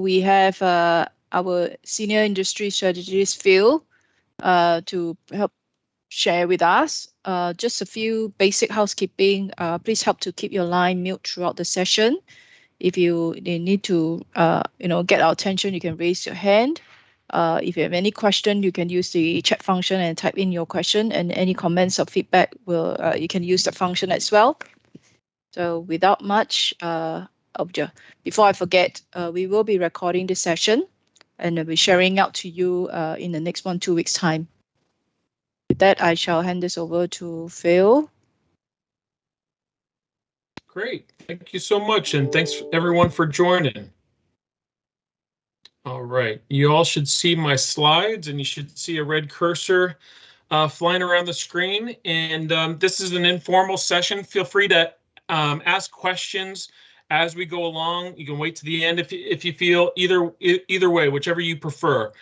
we have our senior industry strategist, Phil, to help share with us. Just a few basic housekeeping. Please help to keep your line mute throughout the session. If you need to, get our attention, you can raise your hand. If you have any question, you can use the chat function and type in your question, and any comments or feedback you can use the function as well. So without much before I forget, we will be recording this session and I'll be sharing out to you in the next 2 weeks time. With that, I shall hand this over to Phil. Great, thank you so much, and thanks everyone for joining. All right, you all should see my slides, and you should see a red cursor flying around the screen. And this is an informal session. Feel free to ask questions as we go along. You can wait to the end if you feel either way, whichever you prefer.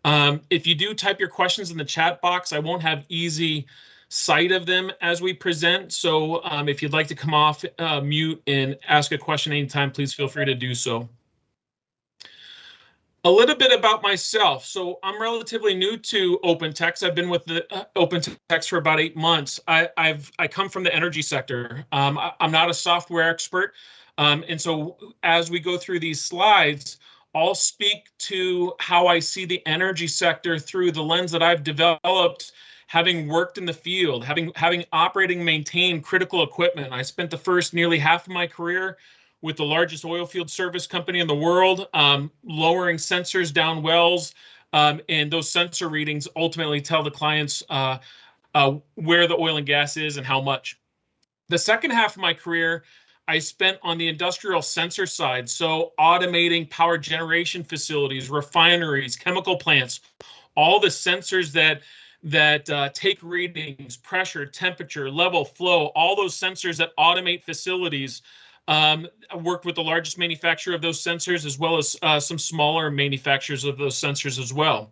If you do type your questions in the chat box, I won't have easy sight of them as we present. So if you'd like to come off mute and ask a question anytime, please feel free to do so. A little bit about myself. So I'm relatively new to Opentex. I've been with the Opentex for about 8 months. I come from the energy sector. I'm not a software expert. And so as we go through these slides, I'll speak to how I see the energy sector through the lens that I've developed, having worked in the field, having operating, maintained critical equipment. I spent the first nearly half of my career with the largest oil field service company in the world, lowering sensors down wells, and those sensor readings ultimately tell the clients where the oil and gas is and how much. The second half of my career, I spent on the industrial sensor side, so automating power generation facilities, refineries, chemical plants, all the sensors that take readings, pressure, temperature, level, flow, all those sensors that automate facilities. I worked with the largest manufacturer of those sensors, as well as some smaller manufacturers of those sensors as well.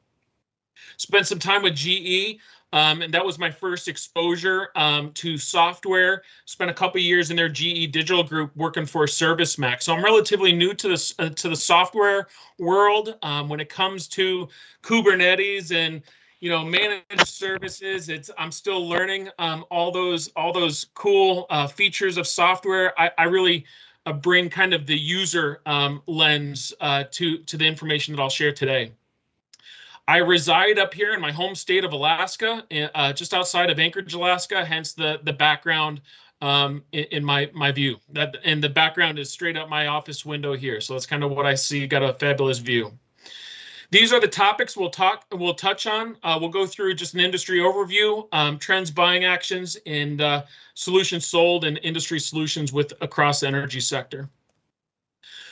Spent some time with GE, and that was my first exposure to software. Spent a couple years in their GE digital group working for ServiceMax. So I'm relatively new to the software world when it comes to Kubernetes and managed services. I'm still learning all those cool features of software. I really bring kind of the user lens to the information that I'll share today. I reside up here in my home state of Alaska, just outside of Anchorage, Alaska, hence the background in my view. And the background is straight up my office window here. So that's kind of what I see. Got a fabulous view. These are the topics we'll touch on. We'll go through just an industry overview, trends, buying actions, and solutions sold and industry solutions across the energy sector.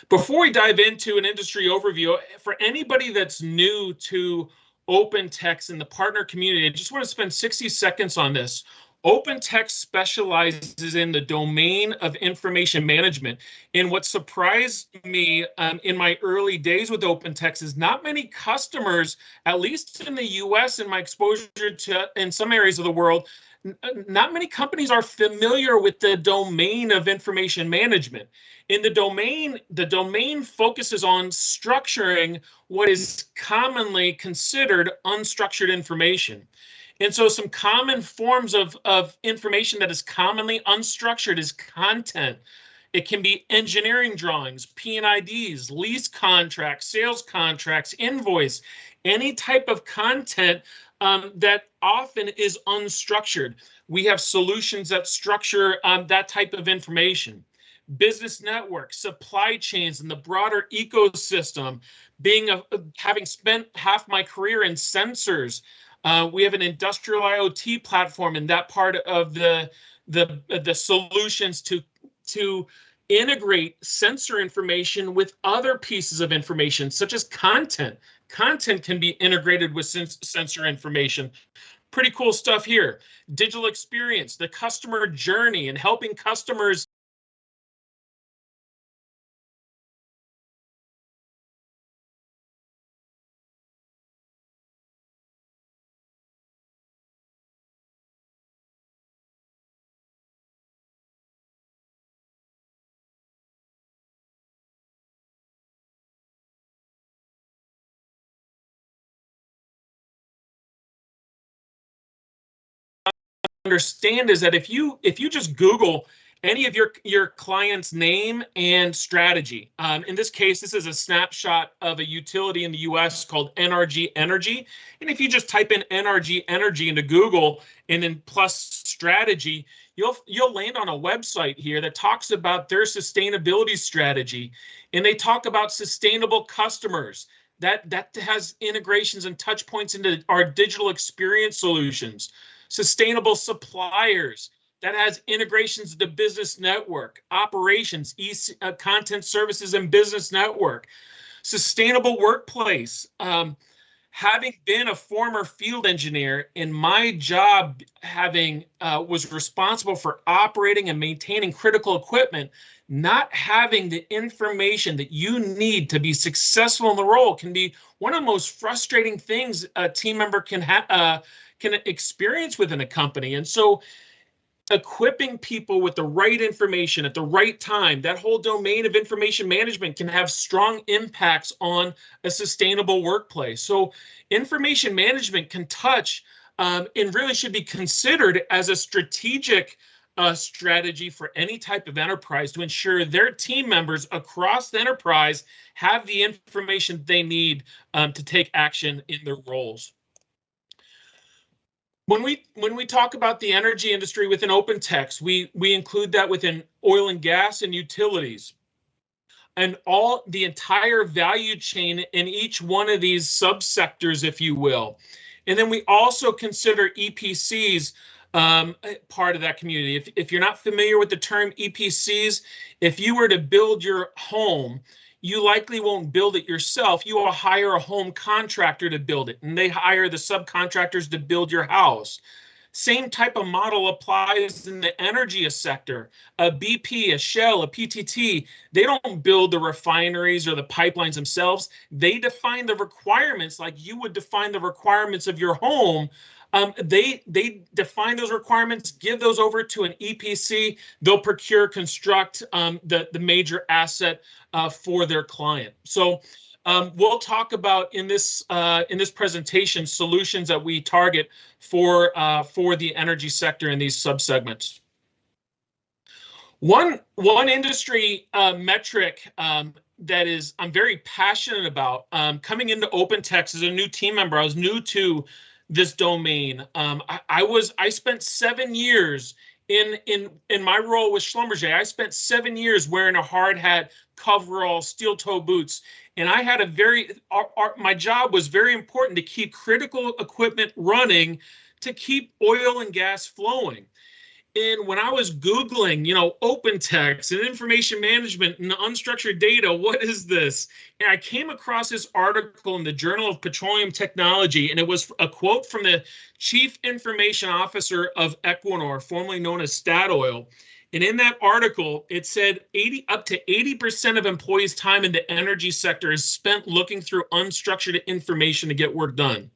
Before we dive into an industry overview, for anybody that's new to Opentex and the partner community, I just want to spend 60 seconds on this. Opentex specializes in the domain of information management. And what surprised me in my early days with Opentex is not many customers, at least in the US and my exposure to in some areas of the world, not many companies are familiar with the domain of information management. In the domain focuses on structuring what is commonly considered unstructured information. And so some common forms of information that is commonly unstructured is content. It can be engineering drawings, P&IDs, lease contracts, sales contracts, invoice, any type of content that often is unstructured. We have solutions that structure that type of information. Business networks, supply chains, and the broader ecosystem. Having spent half my career in sensors, we have an industrial IoT platform in that part of the solutions to integrate sensor information with other pieces of information, such as content. Content can be integrated with sensor information. Pretty cool stuff here. Digital experience, the customer journey, and helping customers understand is that if you just Google any of your client's name and strategy, in this case, this is a snapshot of a utility in the U.S. called NRG Energy, and if you just type in NRG Energy into Google and then plus strategy, you'll land on a website here that talks about their sustainability strategy, and they talk about sustainable customers. That has integrations and touch points into our digital experience solutions. Sustainable suppliers, that has integrations to business network, operations, content services and business network. Sustainable workplace. Having been a former field engineer, in my job was responsible for operating and maintaining critical equipment, not having the information that you need to be successful in the role can be one of the most frustrating things a team member can experience within a company. And so equipping people with the right information at the right time, that whole domain of information management can have strong impacts on a sustainable workplace. So information management can touch and really should be considered as a strategic strategy for any type of enterprise to ensure their team members across the enterprise have the information they need to take action in their roles. When we talk about the energy industry within Opentex, we include that within oil and gas and utilities, and the entire value chain in each one of these subsectors, if you will. And then we also consider EPCs part of that community. If you're not familiar with the term EPCs, if you were to build your home, you likely won't build it yourself. You will hire a home contractor to build it, and they hire the subcontractors to build your house. Same type of model applies in the energy sector. A BP, a Shell, a PTT, they don't build the refineries or the pipelines themselves. They define the requirements like you would define the requirements of your home. They define those requirements, give those over to an EPC. They'll procure, construct the major asset for their client. So we'll talk about in this presentation solutions that we target for the energy sector in these subsegments. One industry metric that I'm very passionate about coming into Opentex as a new team member. I was new to this domain. I spent 7 years in my role with Schlumberger. I spent 7 years wearing a hard hat, coverall, steel toe boots, and I had my job was very important to keep critical equipment running, to keep oil and gas flowing. And when I was Googling, Opentex and information management and unstructured data, what is this? And I came across this article in the Journal of Petroleum Technology, and it was a quote from the Chief Information Officer of Equinor, formerly known as Statoil. And in that article, it said up to 80% of employees' time in the energy sector is spent looking through unstructured information to get work done.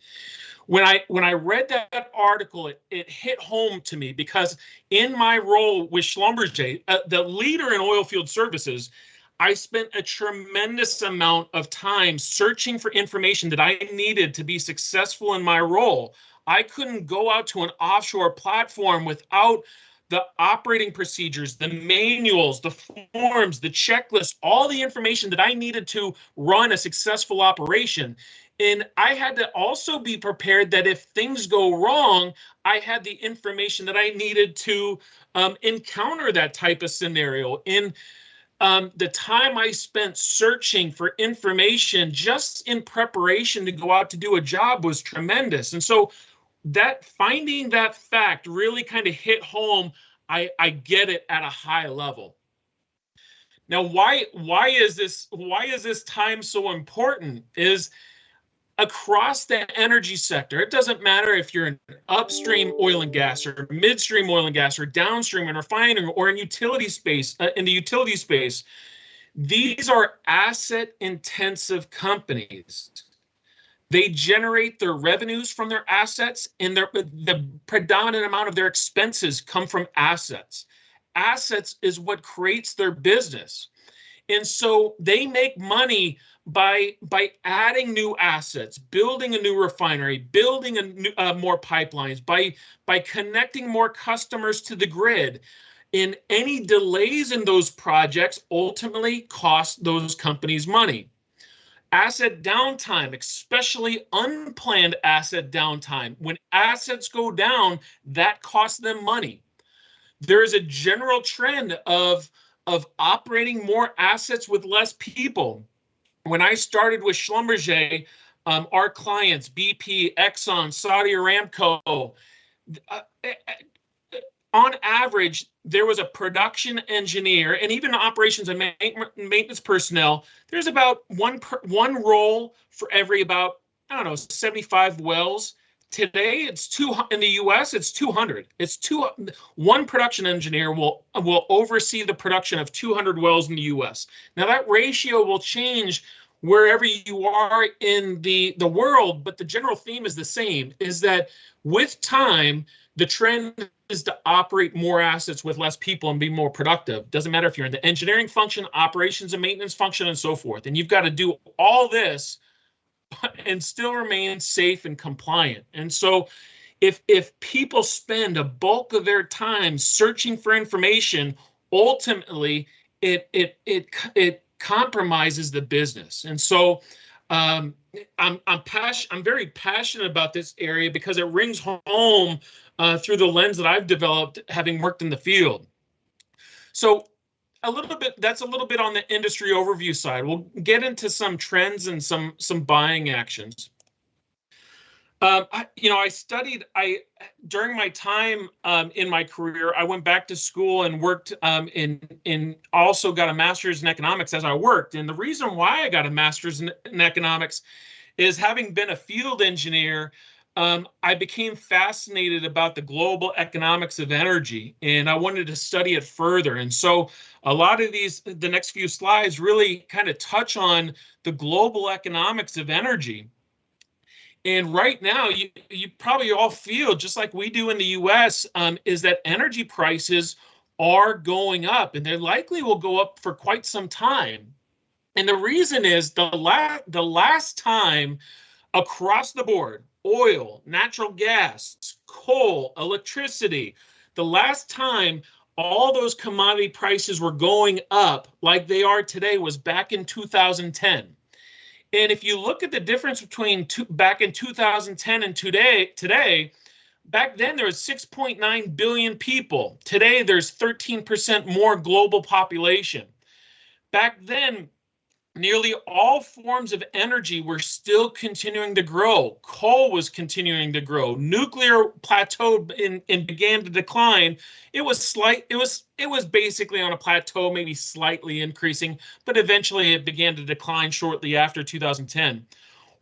When I read that article, it hit home to me because in my role with Schlumberger, the leader in oil field services, I spent a tremendous amount of time searching for information that I needed to be successful in my role. I couldn't go out to an offshore platform without the operating procedures, the manuals, the forms, the checklists, all the information that I needed to run a successful operation. And I had to also be prepared that if things go wrong, I had the information that I needed to encounter that type of scenario. In the time I spent searching for information just in preparation to go out to do a job was tremendous. And so finding that fact really kind of hit home. I get it at a high level. Now, why is this time so important? Is across the energy sector, it doesn't matter if you're in upstream oil and gas or midstream oil and gas or downstream in refining or in the utility space, these are asset intensive companies. They generate their revenues from their assets, and the predominant amount of their expenses come from assets. Assets is what creates their business. And so they make money by adding new assets, building a new refinery, building more pipelines, by connecting more customers to the grid. And any delays in those projects ultimately cost those companies money. Asset downtime, especially unplanned asset downtime, when assets go down, that costs them money. There is a general trend of operating more assets with less people. When I started with Schlumberger, our clients, BP, Exxon, Saudi Aramco, uh, on average, there was a production engineer and even operations and maintenance personnel. There's about one role for every about, I don't know, 75 wells. Today, it's in the U.S. It's 200. One production engineer will oversee the production of 200 wells in the U.S. Now that ratio will change wherever you are in the world, but the general theme is the same: is that with time, the trend is to operate more assets with less people and be more productive. Doesn't matter if you're in the engineering function, operations and maintenance function, and so forth. And you've got to do all this and still remain safe and compliant. And so if people spend a bulk of their time searching for information, ultimately it compromises the business. And so I'm very passionate about this area because it rings home through the lens that I've developed having worked in the field. So that's a little bit on the industry overview side. We'll get into some trends and some buying actions. I studied, during my time in my career, I went back to school and worked in also got a master's in economics as I worked. And the reason why I got a master's in economics is, having been a field engineer, I became fascinated about the global economics of energy, and I wanted to study it further. And so a lot of the next few slides really kind of touch on the global economics of energy. And right now, you probably all feel, just like we do in the US, is that energy prices are going up, and they likely will go up for quite some time. And the reason is the last time across the board, oil, natural gas, coal, electricity, the last time all those commodity prices were going up like they are today was back in 2010. And if you look at the difference between back in 2010 and today, back then there was 6.9 billion people. Today there's 13% more global population. Back then, nearly all forms of energy were still continuing to grow. Coal was continuing to grow. Nuclear plateaued and began to decline. It was basically on a plateau, maybe slightly increasing, but eventually it began to decline shortly after 2010.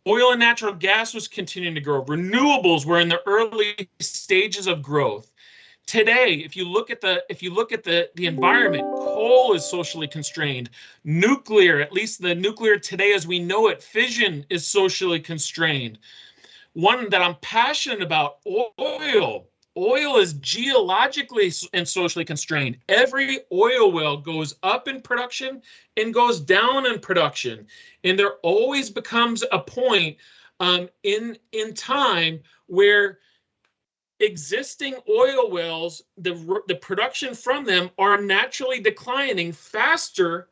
Oil and natural gas was continuing to grow. Renewables were in the early stages of growth. Today, if you look at the environment, coal is socially constrained. Nuclear, at least the nuclear today as we know it, fission is socially constrained. One that I'm passionate about, oil. Oil is geologically and socially constrained. Every oil well goes up in production and goes down in production. And there always becomes a point in time where existing oil wells, the production from them are naturally declining faster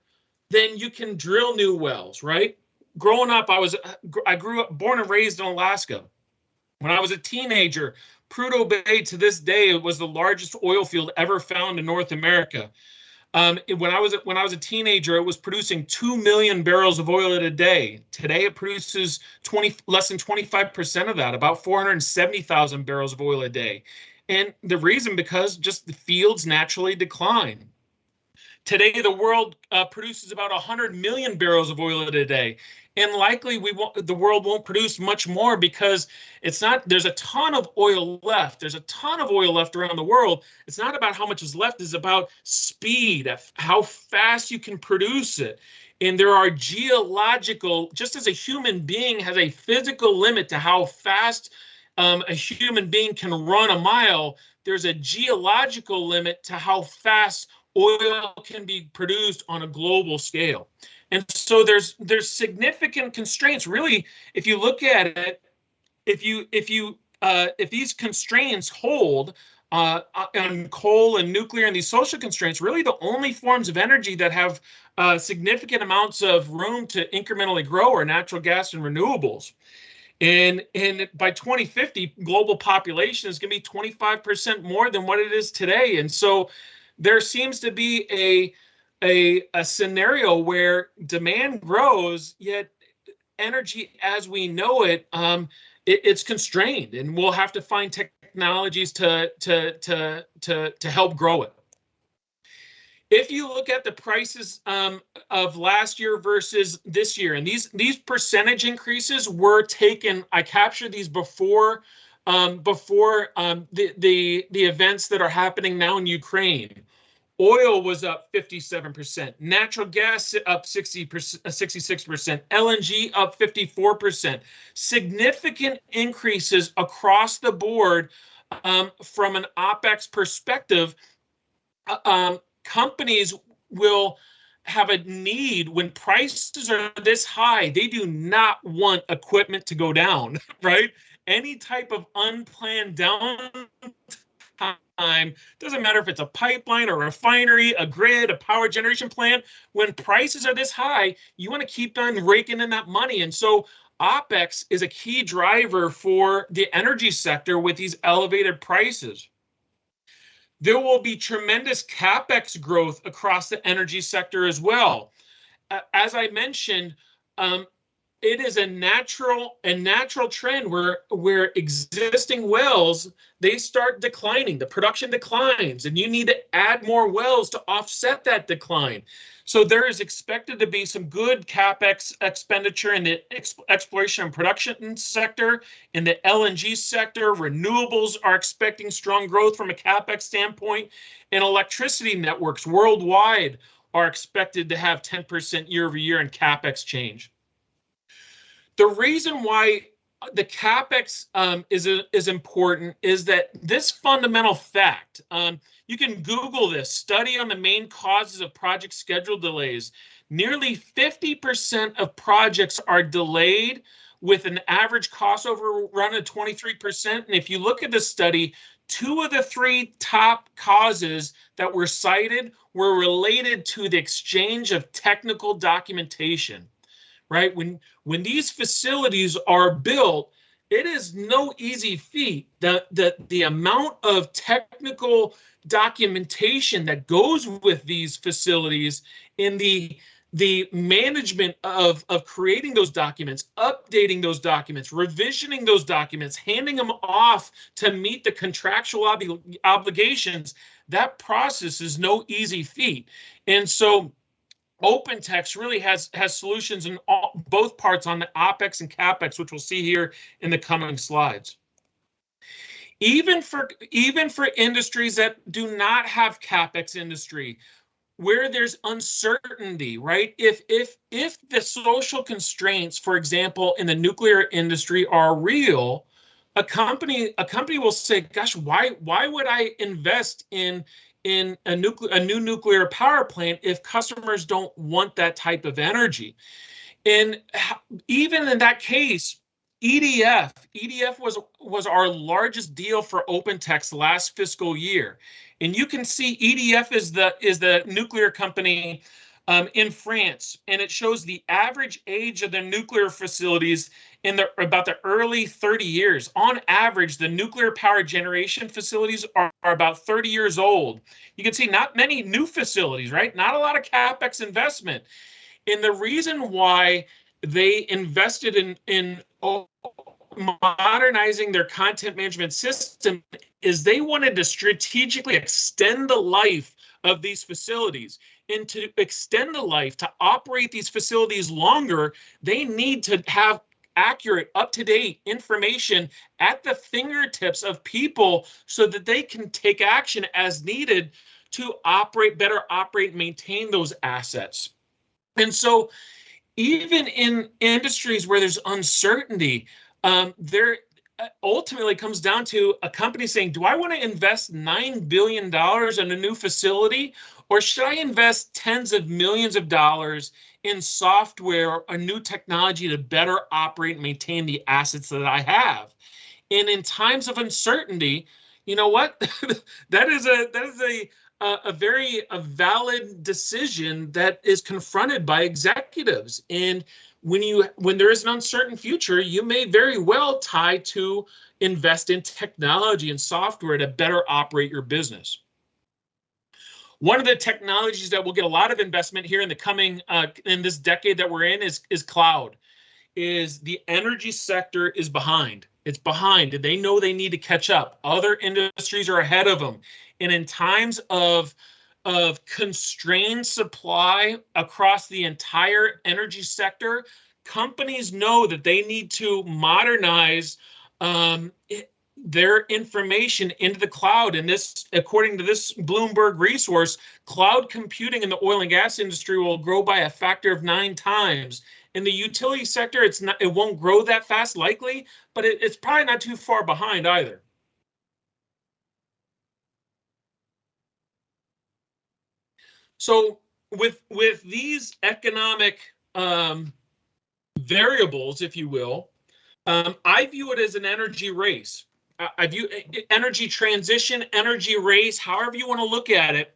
than you can drill new wells, right? Growing up, I grew up, born and raised in Alaska. When I was a teenager, Prudhoe Bay to this day was the largest oil field ever found in North America. When I was a teenager, it was producing 2 million barrels of oil a day. Today, it produces less than 25% of that, about 470,000 barrels of oil a day. And the reason, because just the fields naturally decline. Today, the world produces about 100 million barrels of oil a day. And likely the world won't produce much more because there's a ton of oil left. There's a ton of oil left around the world. It's not about how much is left, it's about speed, how fast you can produce it. And there are geological, just as a human being has a physical limit to how fast a human being can run a mile, there's a geological limit to how fast oil can be produced on a global scale. And so there's significant constraints. Really, if you look at it, if these constraints hold on coal and nuclear and these social constraints, really the only forms of energy that have significant amounts of room to incrementally grow are natural gas and renewables. And by 2050, global population is going to be 25% more than what it is today. And so there seems to be a scenario where demand grows, yet energy as we know it, it's constrained, and we'll have to find technologies to help grow it. If you look at the prices of last year versus this year, and these percentage increases were taken, I captured these before the events that are happening now in Ukraine. Oil was up 57%, natural gas up 66%, LNG up 54%. Significant increases across the board from an OPEX perspective. Companies will have a need when prices are this high. They do not want equipment to go down, right? Any type of unplanned downtime, doesn't matter if it's a pipeline, a refinery, a grid, a power generation plant. When prices are this high, you want to keep on raking in that money. And so OPEX is a key driver for the energy sector with these elevated prices. There will be tremendous CapEx growth across the energy sector as well. As I mentioned, it is a natural trend where existing wells, they start declining, the production declines, and you need to add more wells to offset that decline. So there is expected to be some good CapEx expenditure in the exploration and production sector. In the LNG sector, renewables are expecting strong growth from a CapEx standpoint, and electricity networks worldwide are expected to have 10% year over year in CapEx change. The reason why the CapEx is important is that this fundamental fact, you can Google this, study on the main causes of project schedule delays. Nearly 50% of projects are delayed with an average cost overrun of 23%. And if you look at this study, 2 of the 3 top causes that were cited were related to the exchange of technical documentation. Right? When these facilities are built, it is no easy feat. The amount of technical documentation that goes with these facilities in the management of creating those documents, updating those documents, revisioning those documents, handing them off to meet the contractual obligations, that process is no easy feat. And so Opentex really has solutions in both parts on the OPEX and CapEx, which we'll see here in the coming slides. Even for industries that do not have CapEx industry, where there's uncertainty, right? If the social constraints, for example, in the nuclear industry are real, a company will say, gosh, why would I invest in a new nuclear power plant if customers don't want that type of energy? And even in that case, EDF was our largest deal for Opentex last fiscal year. And you can see EDF is the nuclear company in France, and it shows the average age of the nuclear facilities in about the early 30 years. On average, the nuclear power generation facilities are about 30 years old. You can see not many new facilities, right? Not a lot of CapEx investment. And the reason why they invested in modernizing their content management system is they wanted to strategically extend the life of these facilities. And to extend the life, to operate these facilities longer, they need to have accurate, up-to-date information at the fingertips of people so that they can take action as needed to better operate and maintain those assets. And so even in industries where there's uncertainty, there ultimately comes down to a company saying, do I want to invest $9 billion in a new facility, Or should I invest tens of millions of dollars in software, a new technology to better operate and maintain the assets that I have? And in times of uncertainty, you know what? that is a very valid decision that is confronted by executives. And when there is an uncertain future, you may very well tie to invest in technology and software to better operate your business. One of the technologies that will get a lot of investment here in the coming in this decade that we're in is cloud. Is the energy sector is behind. It's behind, and they know they need to catch up. Other industries are ahead of them. And in times of constrained supply across the entire energy sector, companies know that they need to modernize their information into the cloud. And this, according to this Bloomberg resource, cloud computing in the oil and gas industry will grow by a factor of 9 times. In the utility sector, it won't grow that fast likely, but it's probably not too far behind either. So with these economic variables, if you will, I view it as an energy race. I view energy transition, energy race, however you want to look at it.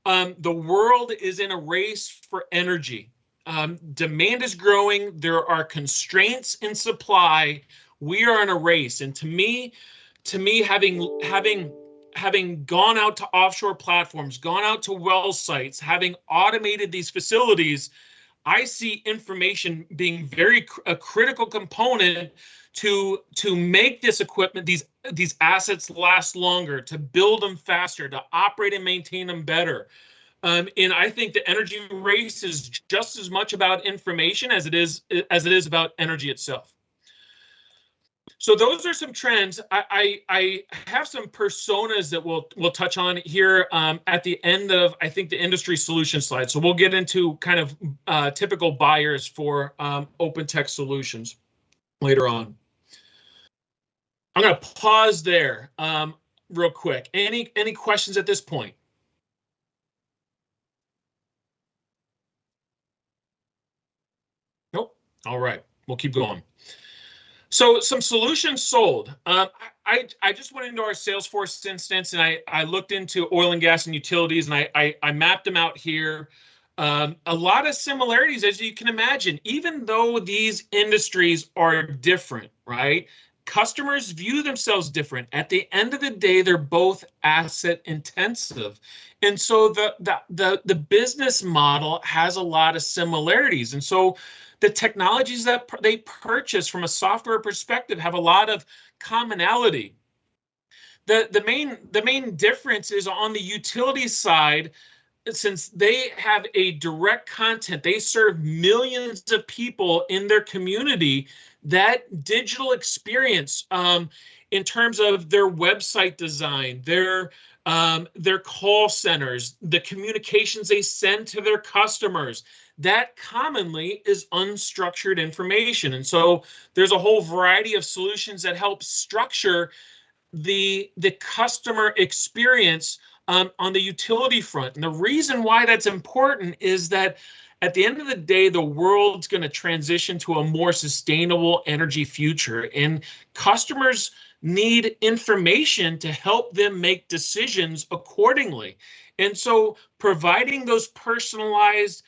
The world is in a race for energy. Demand is growing. There are constraints in supply. We are in a race. And to me, having gone out to offshore platforms, gone out to well sites, having automated these facilities, I see information being a critical component to make this equipment, these assets last longer, to build them faster, to operate and maintain them better. And I think the energy race is just as much about information as it is about energy itself. So those are some trends. I have some personas that we'll touch on here at the end of, I think, the industry solution slide. So we'll get into kind of typical buyers for Opentex solutions later on. I'm going to pause there real quick. Any questions at this point? Nope. All right, we'll keep going. So some solutions sold. I just went into our Salesforce instance and I looked into oil and gas and utilities, and I mapped them out here. A lot of similarities, as you can imagine, even though these industries are different, right? Customers view themselves different. At the end of the day, they're both asset intensive. And so the business model has a lot of similarities. And so the technologies that they purchase from a software perspective have a lot of commonality. The main difference is on the utility side. Since they have a direct content, they serve millions of people in their community. That digital experience in terms of their website design, their call centers, the communications they send to their customers, that commonly is unstructured information. And so there's a whole variety of solutions that help structure the customer experience on the utility front. And the reason why that's important is that at the end of the day, the world's going to transition to a more sustainable energy future, and customers need information to help them make decisions accordingly. And so providing those personalized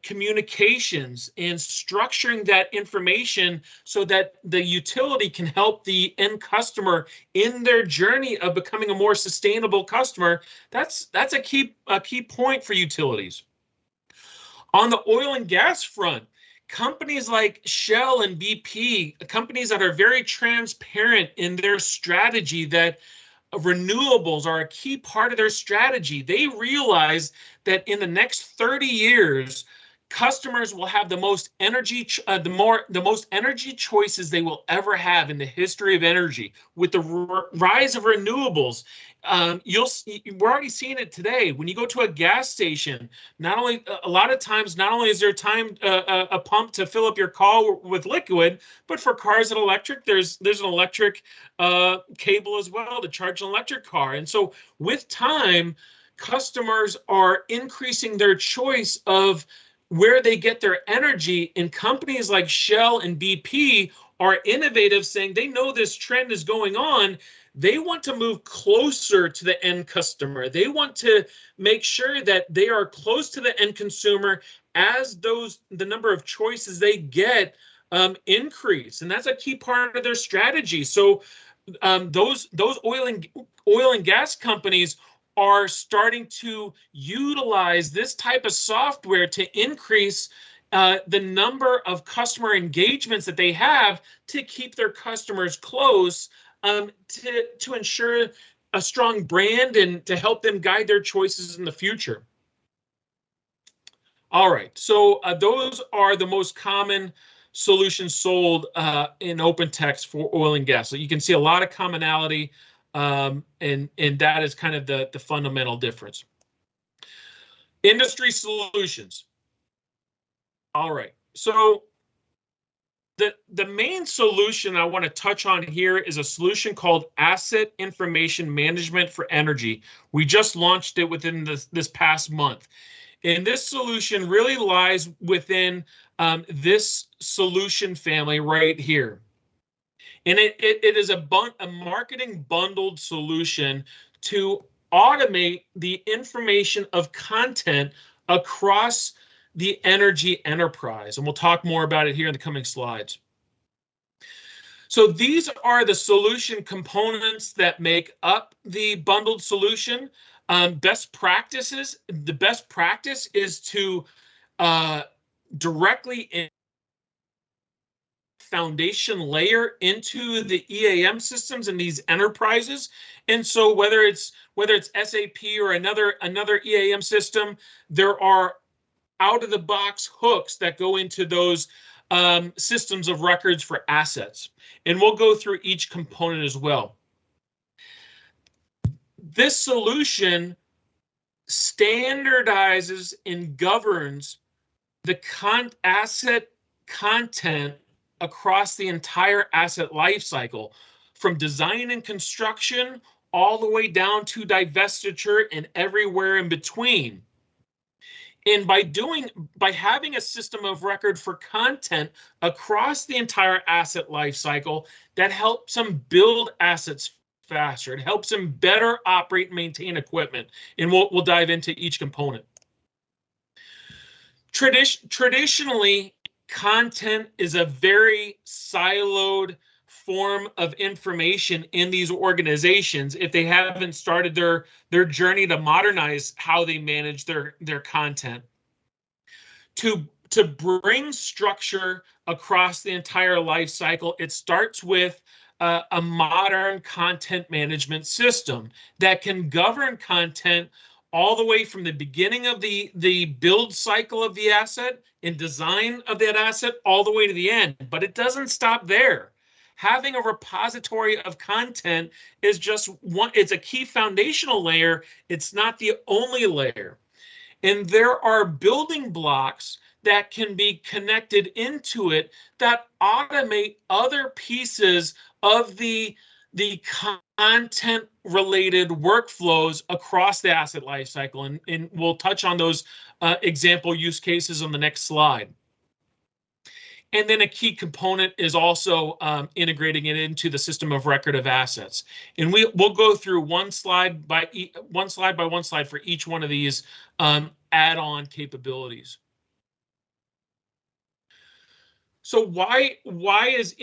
communications and structuring that information so that the utility can help the end customer in their journey of becoming a more sustainable customer, that's a key point for utilities. On the oil and gas front, companies like Shell and BP, companies that are very transparent in their strategy, that renewables are a key part of their strategy. They realize that in the next 30 years, customers will have the most energy choices they will ever have in the history of energy. With the rise of renewables, we're already seeing it today. When you go to a gas station, a lot of times, not only is there a pump to fill up your car with liquid, but for cars that are electric, there's an electric cable as well to charge an electric car. And so with time, customers are increasing their choice of where they get their energy, and companies like Shell and BP are innovative, saying they know this trend is going on. They want to move closer to the end customer. They want to make sure that they are close to the end consumer as the number of choices they get increase, and that's a key part of their strategy. So those oil and gas companies are starting to utilize this type of software to increase the number of customer engagements that they have to keep their customers close, to ensure a strong brand and to help them guide their choices in the future. All right, so those are the most common solutions sold in Opentext for oil and gas. So you can see a lot of commonality, and that is kind of the fundamental difference. Industry solutions. All right, so the main solution I want to touch on here is a solution called Asset Information Management for Energy. We just launched it within this past month. And this solution really lies within this solution family right here. And it is a marketing bundled solution to automate the information of content across the energy enterprise. And we'll talk more about it here in the coming slides. So these are the solution components that make up the bundled solution. Best practices. The best practice is to directly foundation layer into the EAM systems in these enterprises. And so whether it's SAP or another EAM system, there are out of the box hooks that go into those systems of records for assets. And we'll go through each component as well. This solution standardizes and governs the asset content across the entire asset lifecycle, from design and construction all the way down to divestiture and everywhere in between. And by having a system of record for content across the entire asset lifecycle, that helps them build assets faster. It helps them better operate and maintain equipment. And we'll dive into each component. Traditionally, content is a very siloed form of information in these organizations if they haven't started their journey to modernize how they manage their content. To bring structure across the entire life cycle, it starts with a modern content management system that can govern content all the way from the beginning of the build cycle of the asset and design of that asset all the way to the end. But it doesn't stop there. Having a repository of content is just one, it's a key foundational layer. It's not the only layer. And there are building blocks that can be connected into it that automate other pieces of the content related workflows across the asset lifecycle. And we'll touch on those example use cases on the next slide. And then a key component is also integrating it into the system of record of assets. And we'll go through one slide by one slide for each one of these add-on capabilities. So why is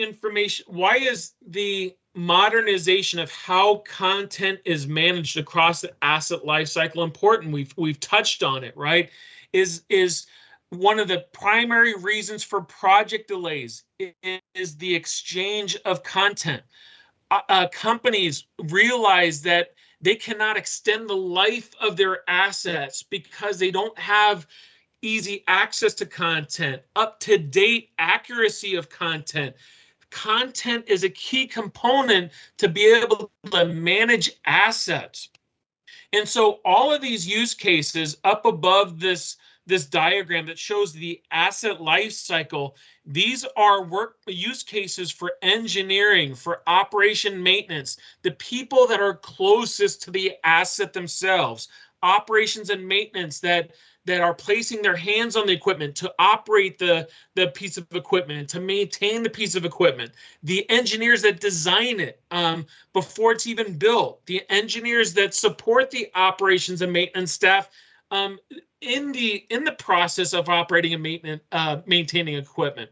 the modernization of how content is managed across the asset lifecycle important? We've touched on it, right? Is one of the primary reasons for project delays is the exchange of content. Companies realize that they cannot extend the life of their assets because they don't have easy access to content, up-to-date accuracy of content. Content is a key component to be able to manage assets. And so all of these use cases up above this diagram that shows the asset life cycle, these are use cases for engineering, for operation maintenance, the people that are closest to the asset themselves. operations and maintenance that are placing their hands on the equipment to operate the piece of equipment, to maintain the piece of equipment, the engineers that design it before it's even built, the engineers that support the operations and maintenance staff in the process of operating and maintaining equipment.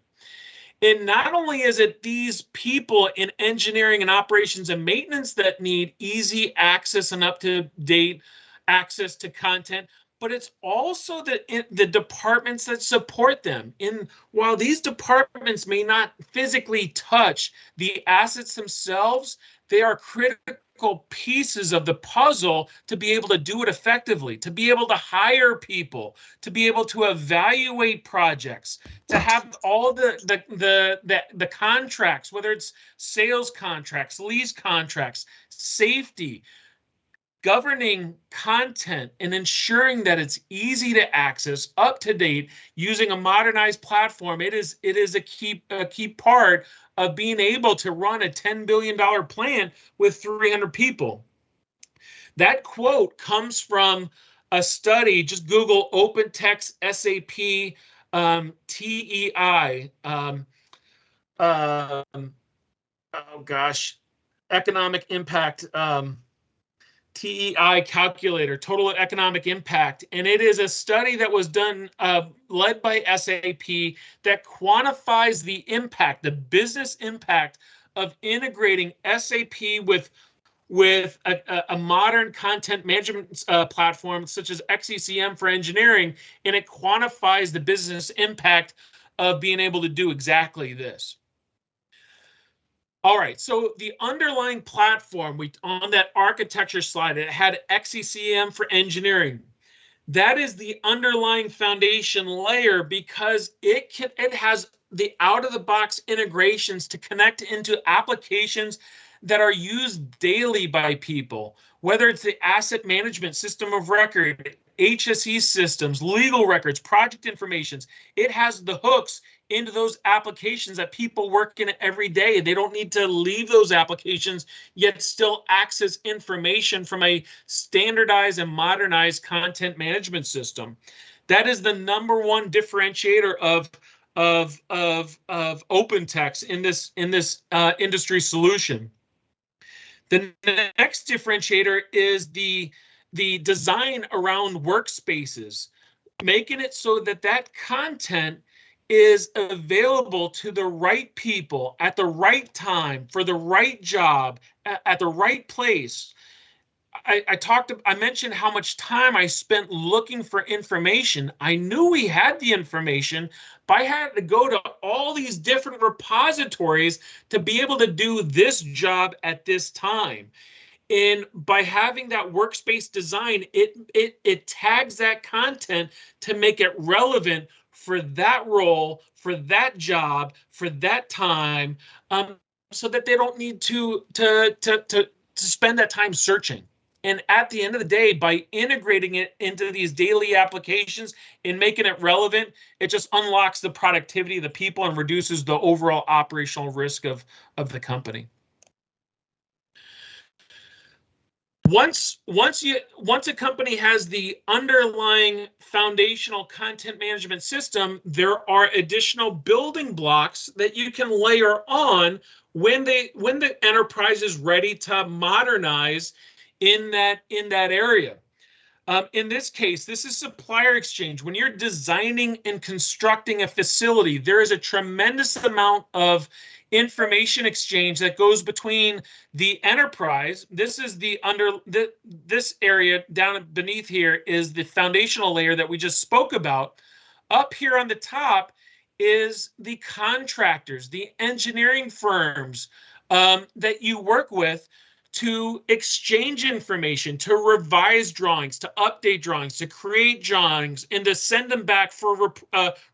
And not only is it these people in engineering and operations and maintenance that need easy access and up-to-date access to content, but it's also the departments that support them. While these departments may not physically touch the assets themselves, they are critical pieces of the puzzle to be able to do it effectively, to be able to hire people, to be able to evaluate projects, to have all the contracts, whether it's sales contracts, lease contracts, safety, governing content, and ensuring that it's easy to access, up to date, using a modernized platform. It is a key part of being able to run a $10 billion plant with 300 people. That quote comes from a study. Just Google Opentex SAP TEI. Oh gosh, economic impact. TEI calculator, total economic impact. And it is a study that was done, led by SAP, that quantifies the impact, the business impact of integrating SAP with a modern content management platform such as XECM for engineering, and it quantifies the business impact of being able to do exactly this. All right, so the underlying platform, on that architecture slide, it had XECM for engineering. That is the underlying foundation layer because it has the out-of-the-box integrations to connect into applications that are used daily by people, whether it's the asset management system of record, HSE systems, legal records, project informations. It has the hooks into those applications that people work in every day. They don't need to leave those applications, yet still access information from a standardized and modernized content management system. That is the #1 differentiator of Opentext in this industry solution. The next differentiator is the design around workspaces, making it so that content is available to the right people at the right time for the right job at the right place. I mentioned how much time I spent looking for information. I knew we had the information, but I had to go to all these different repositories to be able to do this job at this time. And by having that workspace design, it tags that content to make it relevant for that role, for that job, for that time, so that they don't need to spend that time searching. And at the end of the day, by integrating it into these daily applications and making it relevant, it just unlocks the productivity of the people and reduces the overall operational risk of the company. Once a company has the underlying foundational content management system, there are additional building blocks that you can layer on when the enterprise is ready to modernize in that area. In this case, this is supplier exchange. When you're designing and constructing a facility, there is a tremendous amount of information exchange that goes between the enterprise. This is this area down beneath here is the foundational layer that we just spoke about. Up here on the top is the contractors, the engineering firms that you work with to exchange information, to revise drawings, to update drawings, to create drawings, and to send them back for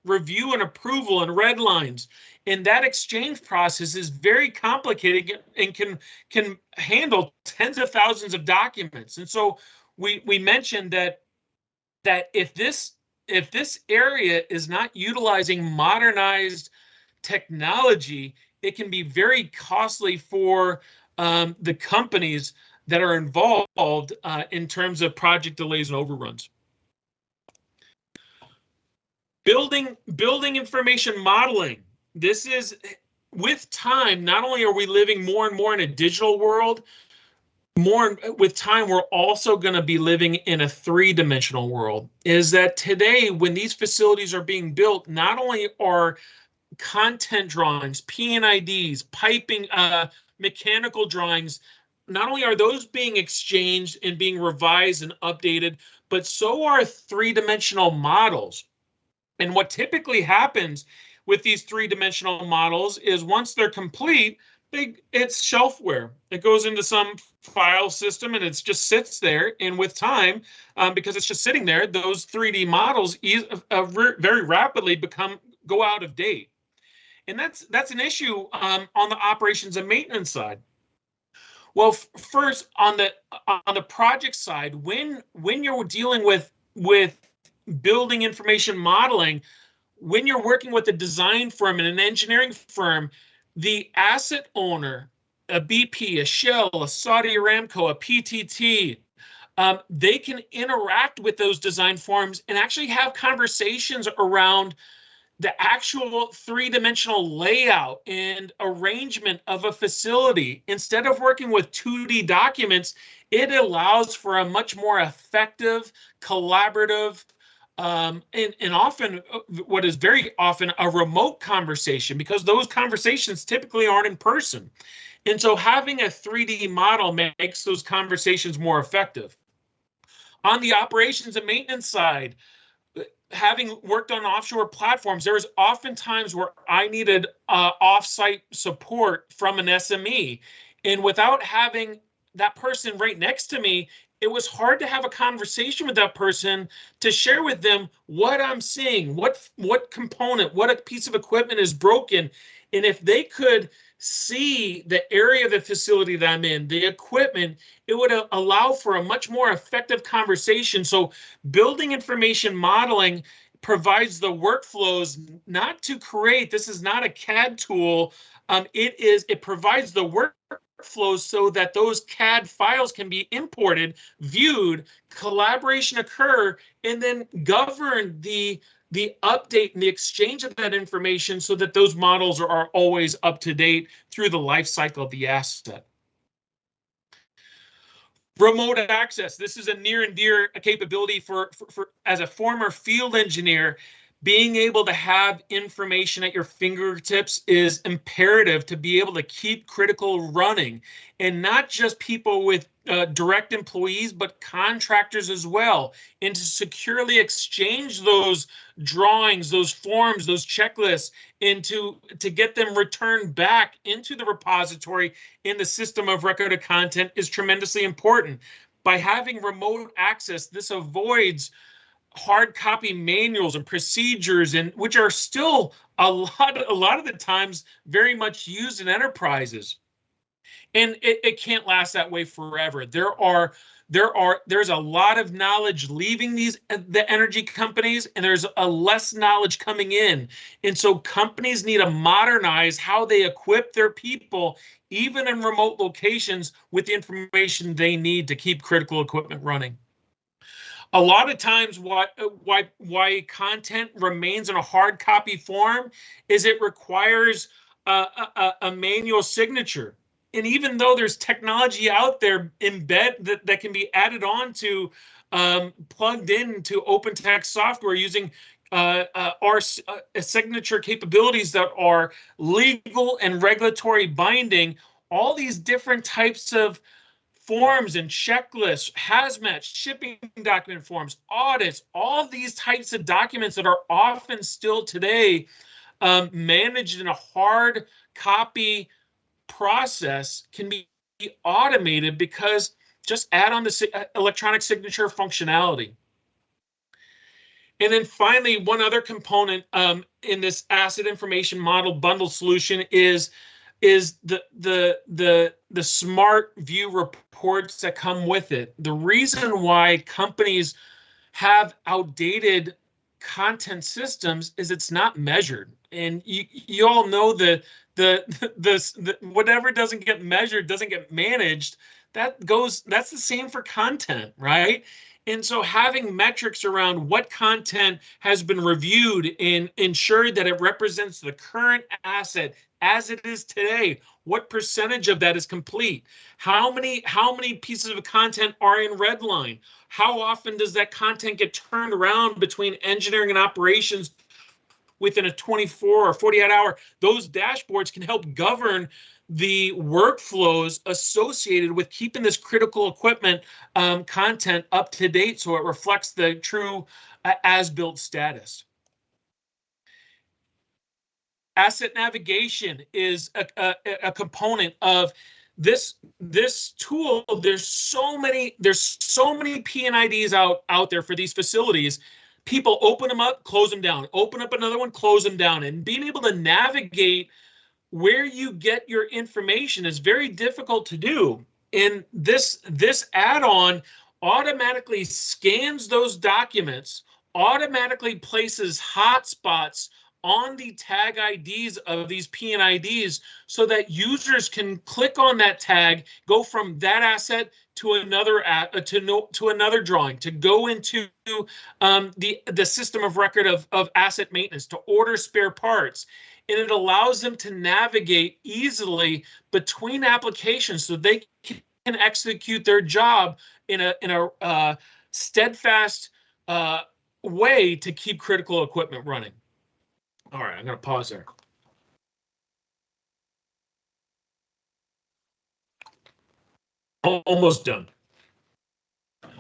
review and approval and red lines. And that exchange process is very complicated and can handle tens of thousands of documents. And so we mentioned that if this area is not utilizing modernized technology, it can be very costly for the companies that are involved in terms of project delays and overruns. Building information modeling. This is, with time, not only are we living more and more in a digital world, with time, we're also going to be living in a three-dimensional world. Is that today, when these facilities are being built, not only are content drawings, P&IDs, piping, mechanical drawings, not only are those being exchanged and being revised and updated, but so are three-dimensional models. And what typically happens with these three-dimensional models is once they're complete, it's shelfware. It goes into some file system and it just sits there. And with time, because it's just sitting there, those 3D models very rapidly go out of date. And that's an issue on the operations and maintenance side. Well, first on the project side, when you're dealing with building information modeling, when you're working with a design firm and an engineering firm, the asset owner, a BP, a Shell, a Saudi Aramco, a PTT, they can interact with those design forms and actually have conversations around the actual three-dimensional layout and arrangement of a facility. Instead of working with 2D documents, it allows for a much more effective, collaborative, and often, what is very often a remote conversation, because those conversations typically aren't in person. And so having a 3D model makes those conversations more effective. On the operations and maintenance side, having worked on offshore platforms, there was often times where I needed offsite support from an SME. And without having that person right next to me, it was hard to have a conversation with that person to share with them what I'm seeing, what component, what a piece of equipment is broken. And if they could see the area of the facility that I'm in, the equipment, it would allow for a much more effective conversation. So building information modeling provides the workflows not to create, this is not a CAD tool, it provides the workflows so that those CAD files can be imported, viewed, collaboration occur, and then govern the update and the exchange of that information so that those models are always up to date through the life cycle of the asset. Remote access. This is a near and dear capability for as a former field engineer. Being able to have information at your fingertips is imperative to be able to keep critical running, and not just people with direct employees, but contractors as well, and to securely exchange those drawings, those forms, those checklists, and to get them returned back into the repository in the system of record of content is tremendously important. By having remote access, this avoids hard copy manuals and procedures, and which are still a lot of the times very much used in enterprises. And it can't last that way forever. There's a lot of knowledge leaving the energy companies, and there's a less knowledge coming in. And so companies need to modernize how they equip their people, even in remote locations, with the information they need to keep critical equipment running. A lot of times why content remains in a hard copy form is it requires a manual signature. And even though there's technology out there that can be added on to, plugged into Opentext software using our signature capabilities that are legal and regulatory binding, all these different types of forms and checklists, hazmat, shipping document forms, audits, all these types of documents that are often still today managed in a hard copy process can be automated, because just add on the electronic signature functionality. And then finally, one other component in this asset information model bundle solution is the smart view reports that come with it. The reason why companies have outdated content systems is it's not measured. And you all know the the whatever doesn't get measured doesn't get managed. That's the same for content, right? And so having metrics around what content has been reviewed and ensured that it represents the current asset as it is today, what percentage of that is complete, how many pieces of content are in redline, how often does that content get turned around between engineering and operations within a 24 or 48 hour. Those dashboards can help govern the workflows associated with keeping this critical equipment content up to date so it reflects the true as-built status. Asset navigation is a component of this tool. There's so many P&IDs out there for these facilities. People open them up, close them down, open up another one, close them down, and being able to navigate where you get your information is very difficult to do. And this add-on automatically scans those documents, automatically places hotspots on the tag IDs of these P&IDs so that users can click on that tag, go from that asset to another to another drawing, to go into the system of record of asset maintenance, to order spare parts. And it allows them to navigate easily between applications so they can execute their job in a steadfast way to keep critical equipment running. All right, I'm going to pause there. Almost done. I'm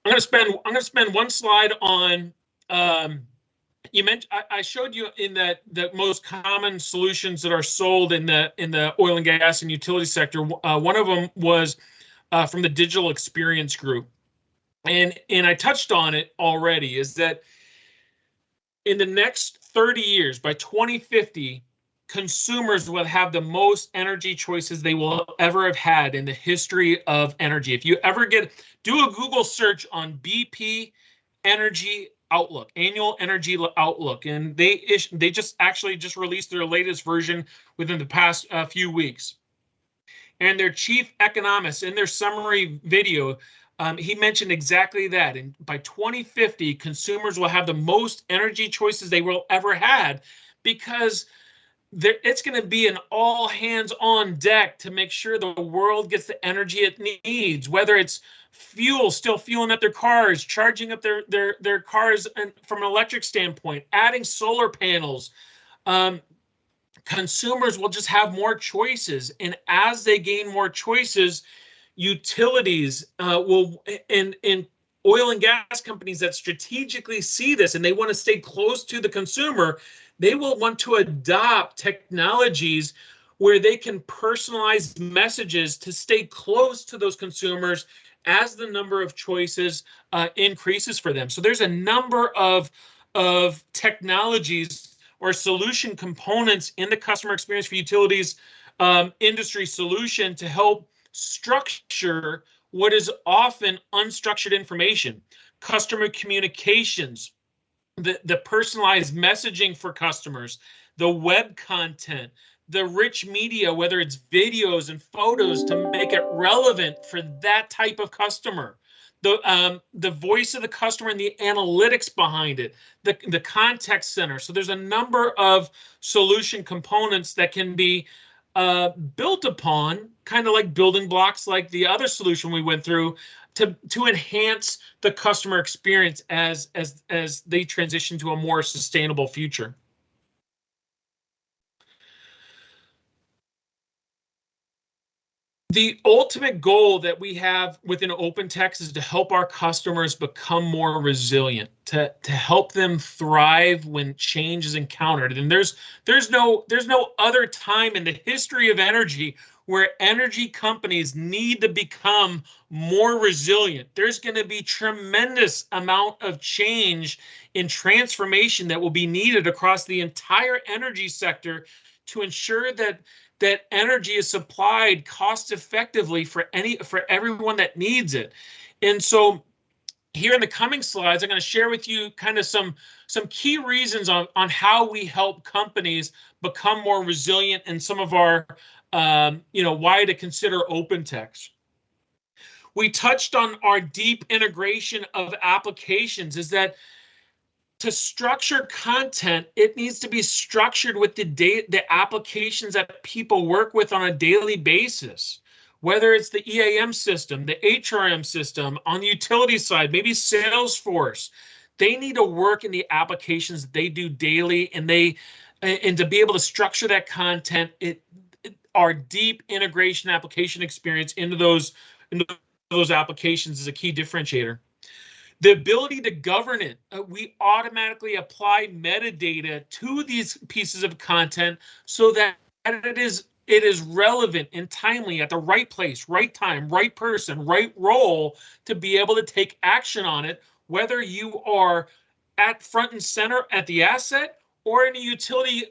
going to spend one slide on. You mentioned I showed you in that the most common solutions that are sold in the oil and gas and utility sector. One of them was from the Digital Experience Group, and I touched on it already. Is that in the next 30 years, by 2050, consumers will have the most energy choices they will ever have had in the history of energy. If you ever do a Google search on BP Energy Outlook, Annual Energy Outlook, and they just released their latest version within the past few weeks. And their chief economist in their summary video, he mentioned exactly that. And by 2050, consumers will have the most energy choices they will ever had, because it's going to be an all hands on deck to make sure the world gets the energy it needs, whether it's still fueling up their cars, charging up their cars from an electric standpoint, adding solar panels. Consumers will just have more choices. And as they gain more choices, utilities and oil and gas companies that strategically see this and they want to stay close to the consumer, they will want to adopt technologies where they can personalize messages to stay close to those consumers as the number of choices increases for them. So there's a number of technologies or solution components in the customer experience for utilities industry solution to help structure what is often unstructured information, customer communications, the personalized messaging for customers, the web content, the rich media, whether it's videos and photos to make it relevant for that type of customer, the voice of the customer and the analytics behind it, the contact center. So there's a number of solution components that can be built upon, kind of like building blocks like the other solution we went through, to enhance the customer experience as they transition to a more sustainable future. The ultimate goal that we have within Opentex is to help our customers become more resilient, to help them thrive when change is encountered. And there's no other time in the history of energy where energy companies need to become more resilient. There's going to be tremendous amount of change and transformation that will be needed across the entire energy sector to ensure that energy is supplied cost effectively for everyone that needs it. And so here in the coming slides, I'm going to share with you kind of some key reasons on how we help companies become more resilient and some of our, why to consider Opentext. We touched on our deep integration of applications, is that to structure content, it needs to be structured with the applications that people work with on a daily basis. Whether it's the EAM system, the HRM system, on the utility side, maybe Salesforce, they need to work in the applications that they do daily, and to be able to structure that content, our deep integration application experience into those applications is a key differentiator. The ability to govern it. We automatically apply metadata to these pieces of content so that it is relevant and timely at the right place, right time, right person, right role to be able to take action on it, whether you are at front and center at the asset or in a utility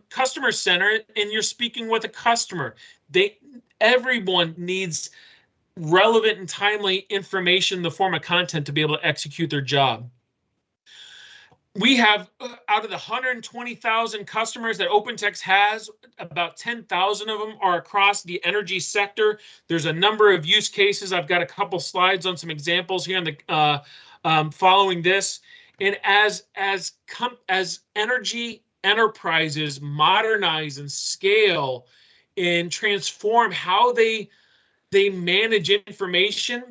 customer center and you're speaking with a customer. Everyone needs relevant and timely information in the form of content to be able to execute their job. We have, out of the 120,000 customers that Opentext has, about 10,000 of them are across the energy sector. There's a number of use cases. I've got a couple slides on some examples here on the following this. And as energy enterprises modernize and scale and transform how they manage information,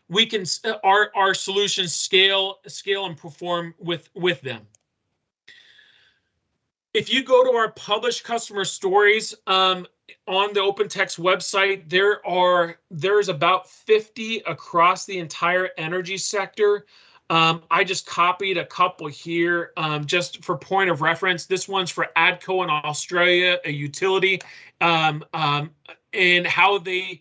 we can our solutions scale and perform with them. If you go to our published customer stories on the Opentext website, there's about 50 across the entire energy sector. I just copied a couple here just for point of reference. This one's for ADCO in Australia, a utility, and how they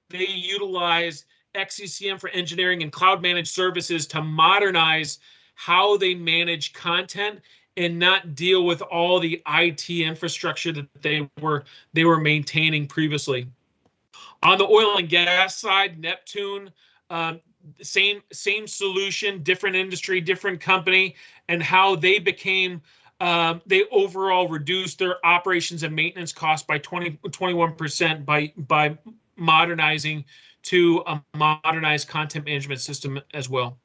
utilize XCCM for engineering and cloud managed services to modernize how they manage content and not deal with all the IT infrastructure that they were maintaining previously. On the oil and gas side, Neptune, same solution, different industry, different company, and how they became they overall reduced their operations and maintenance costs by 21% by modernizing to a modernized content management system as well.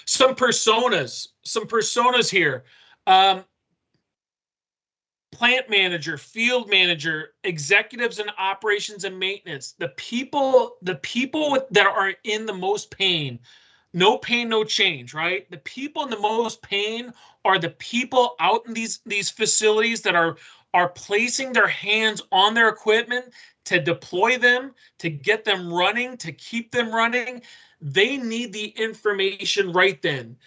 Some personas here. Plant manager, field manager, executives in operations and maintenance, the people that are in the most pain. No pain, no change, right? The people in the most pain are the people out in these facilities that are placing their hands on their equipment to deploy them, to get them running, to keep them running. They need the information right then.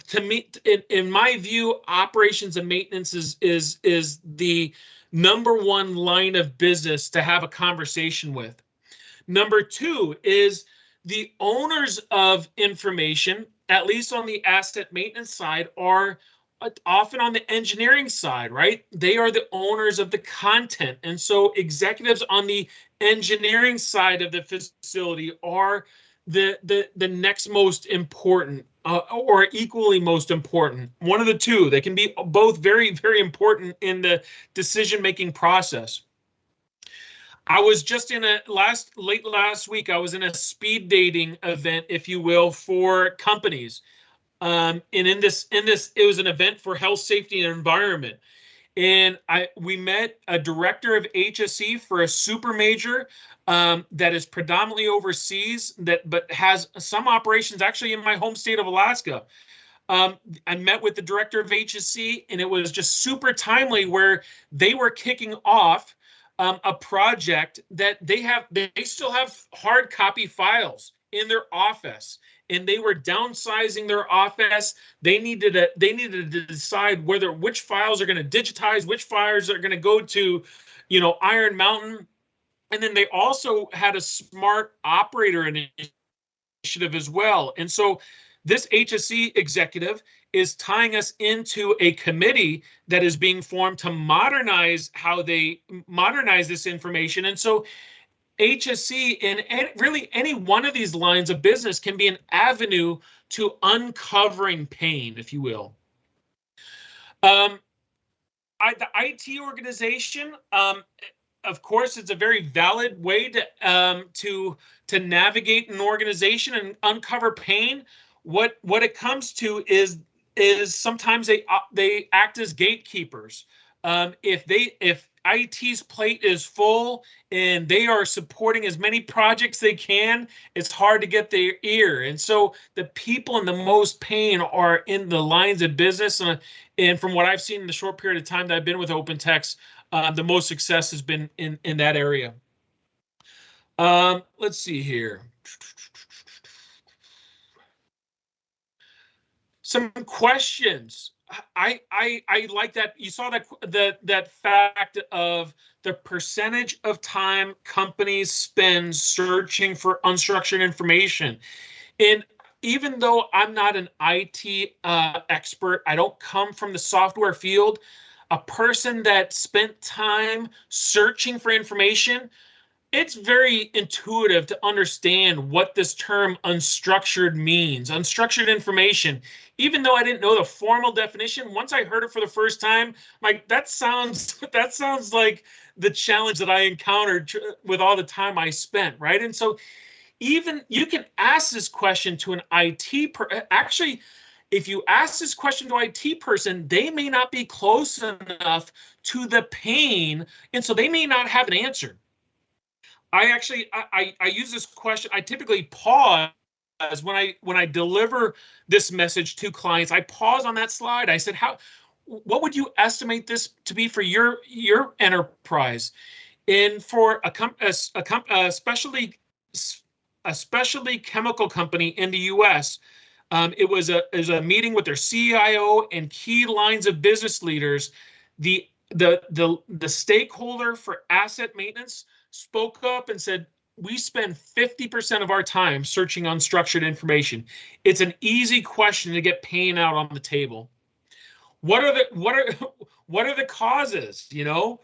To me, in my view, operations and maintenance is the number one line of business to have a conversation with. Number two is the owners of information, at least on the asset maintenance side, are often on the engineering side, right? They are the owners of the content. And so executives on the engineering side of the facility are the next most important or equally most important. One of the two. They can be both very, very important in the decision-making process. I was just in late last week, I was in a speed dating event, if you will, for companies. And in this, it was an event for health, safety, and environment. And we met a director of HSE for a super major that is predominantly overseas, but has some operations actually in my home state of Alaska. I met with the director of HSE, and it was just super timely where they were kicking off a project that they still have hard copy files in their office, and they were downsizing their office. They needed to decide which files are going to digitize, which files are going to go to, Iron Mountain, and then they also had a smart operator initiative as well. And so this HSE executive is tying us into a committee that is being formed to modernize how they modernize this information. And so HSE in really any one of these lines of business can be an avenue to uncovering pain, if you will. The IT organization, of course, it's a very valid way to navigate an organization and uncover pain. What it comes to is sometimes they act as gatekeepers. If IT's plate is full and they are supporting as many projects they can, it's hard to get their ear. And so the people in the most pain are in the lines of business. And from what I've seen in the short period of time that I've been with Opentex, the most success has been in that area. Let's see here. Some questions. I like that you saw that fact of the percentage of time companies spend searching for unstructured information. And even though I'm not an IT expert, I don't come from the software field, a person that spent time searching for information, it's very intuitive to understand what this term unstructured means. Unstructured information, even though I didn't know the formal definition, once I heard it for the first time, like that sounds like the challenge that I encountered with all the time I spent, right? And so even you can ask this question to an IT actually, if you ask this question to an IT person, they may not be close enough to the pain, and so they may not have an answer. I use this question. I typically pause when I deliver this message to clients. I pause on that slide. I said, what would you estimate this to be for your enterprise? And for a specialty chemical company in the U.S., it was a meeting with their CIO and key lines of business leaders. The stakeholder for asset maintenance spoke up and said, we spend 50% of our time searching unstructured information. It's an easy question to get pain out on the table. What are the causes? You know,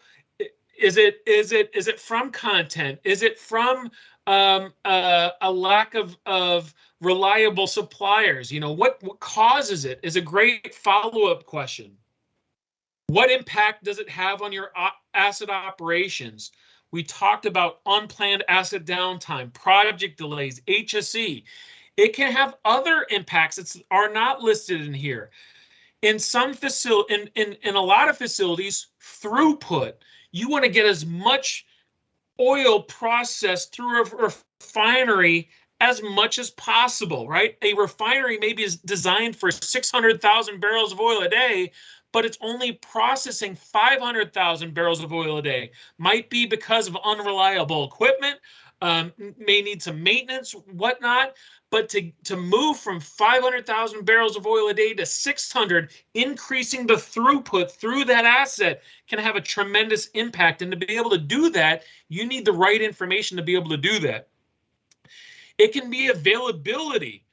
is it from content? Is it from a lack of reliable suppliers? You know, what causes it is a great follow-up question. What impact does it have on your asset operations? We talked about unplanned asset downtime, project delays, HSE. It can have other impacts that are not listed in here. In some in a lot of facilities, throughput. You want to get as much oil processed through a refinery as much as possible, right? A refinery maybe is designed for 600,000 barrels of oil a day, but it's only processing 500,000 barrels of oil a day. Might be because of unreliable equipment, may need some maintenance, whatnot. But to move from 500,000 barrels of oil a day to 600, increasing the throughput through that asset can have a tremendous impact. And to be able to do that, you need the right information to be able to do that. It can be availability.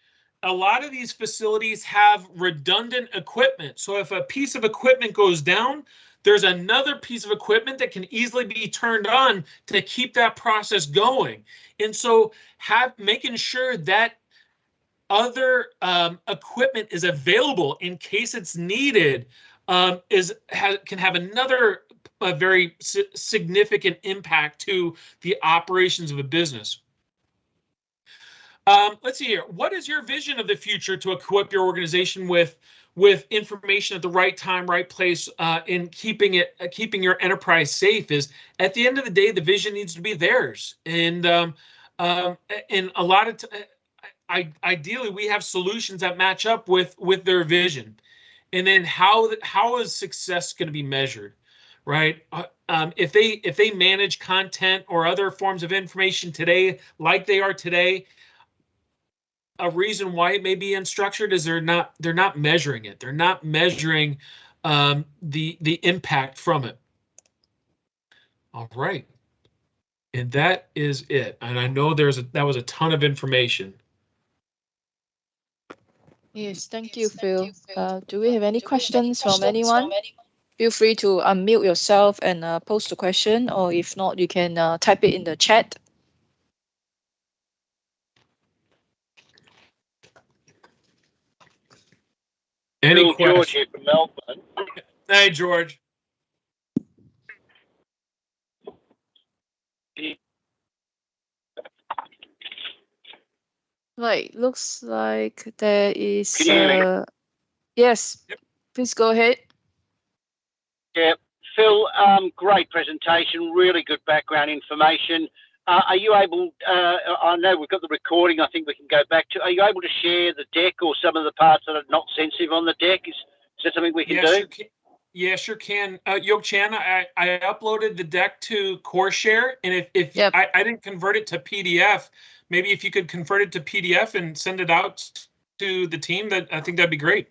A lot of these facilities have redundant equipment. So if a piece of equipment goes down, there's another piece of equipment that can easily be turned on to keep that process going. And so making sure that other equipment is available in case it's needed can have another very significant impact to the operations of a business. Let's see here. What is your vision of the future to equip your organization with information at the right time, right place, in keeping your enterprise safe? Is at the end of the day, the vision needs to be theirs, and a lot of ideally we have solutions that match up with their vision. And then how is success going to be measured, right? If they manage content or other forms of information today like they are today, a reason why it may be unstructured is they're not measuring it. They're not measuring the impact from it. All right, and that is it. And I know that was a ton of information. Yes, thank you, Phil. Do we have any questions from anyone? Feel free to unmute yourself and post the question, or if not, you can type it in the chat. Any George questions? here from Melbourne. Hey, George. Right, looks like there is. Can you hear me? Yes, Yep. please go ahead. Yeah, Phil, great presentation, really good background information. Are you able, I know we've got the recording, I think we can go back to, are you able to share the deck or some of the parts that are not sensitive on the deck? Is that something we can do? Sure can. Yeah, sure can. Yok Chan, I uploaded the deck to CoreShare, and if Yep. I didn't convert it to PDF, maybe if you could convert it to PDF and send it out to the team, that I think that'd be great.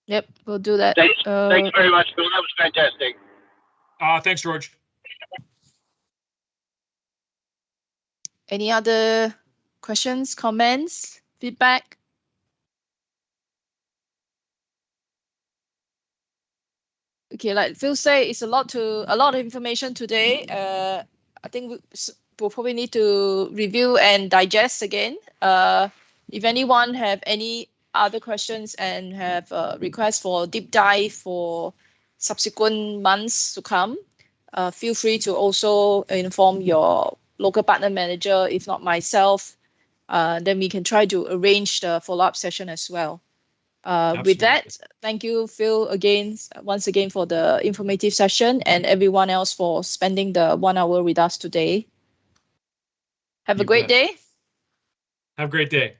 Yep, we'll do that. Thanks very much, Phil. That was fantastic. Thanks, George. Any other questions, comments, feedback? Okay, like Phil said, it's a lot of information today. I think we'll probably need to review and digest again. If anyone have any other questions and have requests for deep dive for subsequent months to come, feel free to also inform your local partner manager, if not myself. Then we can try to arrange the follow-up session as well. With that, thank you, Phil, once again for the informative session, and everyone else for spending the 1 hour with us today. Have a great day. Have a great day.